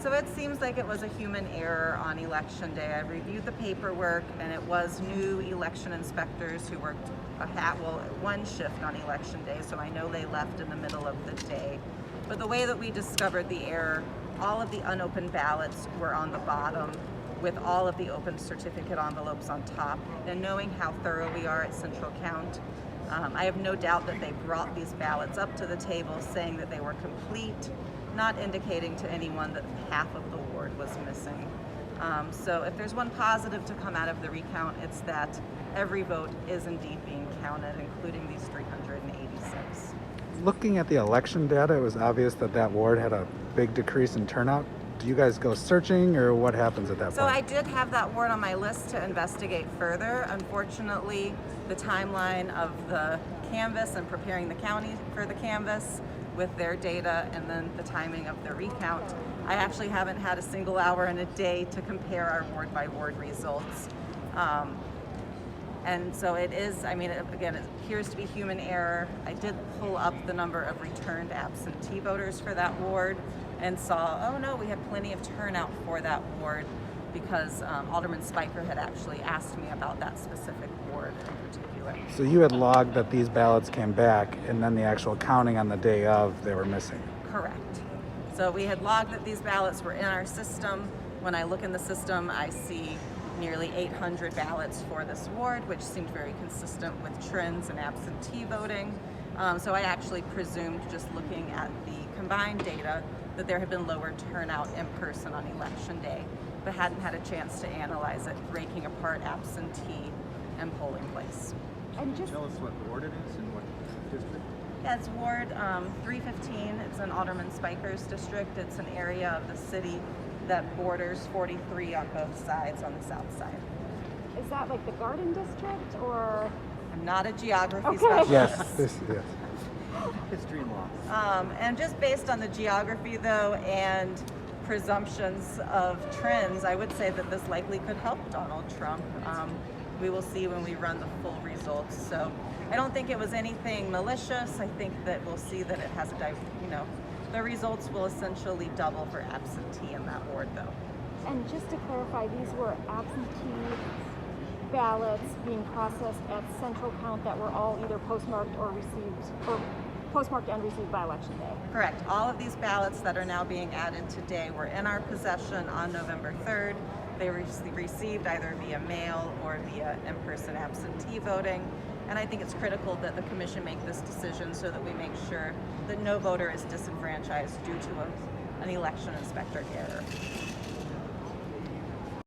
So it seems like it was a human error on election day. I reviewed the paperwork, and it was new election inspectors who worked one shift on election day, so I know they left in the middle of the day. But the way that we discovered the error, all of the unopened ballots were on the bottom with all of the open certificate envelopes on top. And knowing how thorough we are at Central Count, I have no doubt that they brought these ballots up to the table saying that they were complete, not indicating to anyone that half of the ward was missing. So if there's one positive to come out of the recount, it's that every vote is indeed being counted, including these 386. Looking at the election data, it was obvious that that ward had a big decrease in turnout. Do you guys go searching, or what happens at that point? So I did have that ward on my list to investigate further. Unfortunately, the timeline of the canvass and preparing the county for the canvass with their data, and then the timing of the recount, I actually haven't had a single hour in a day to compare our ward by ward results. And so it is, I mean, again, it appears to be human error. I did pull up the number of returned absentee voters for that ward and saw, oh no, we had plenty of turnout for that ward, because Alderman Spiker had actually asked me about that specific ward in particular. So you had logged that these ballots came back, and then the actual counting on the day of, they were missing. Correct. So we had logged that these ballots were in our system. When I look in the system, I see nearly 800 ballots for this ward, which seemed very consistent with trends in absentee voting. So I actually presumed, just looking at the combined data, that there had been lower turnout in person on election day, but hadn't had a chance to analyze it, breaking apart absentee and polling place. And just tell us what ward it is and what district? Yeah, it's Ward 315. It's in Alderman Spiker's district. It's an area of the city that borders 43 on both sides on the south side. Is that like the Garden District, or? I'm not a geography specialist. Yes. History and law. And just based on the geography, though, and presumptions of trends, I would say that this likely could help Donald Trump. We will see when we run the full results. So I don't think it was anything malicious. I think that we'll see that it has the results will essentially double for absentee in that ward, though. And just to clarify, these were absentee ballots being processed at Central Count that were all either postmarked or received, or postmarked and received by election day. Correct. All of these ballots that are now being added today were in our possession on November 3rd. They were received either via mail or via in-person absentee voting. And I think it's critical that the commission make this decision so that we make sure that no voter is disenfranchised due to an election inspector error.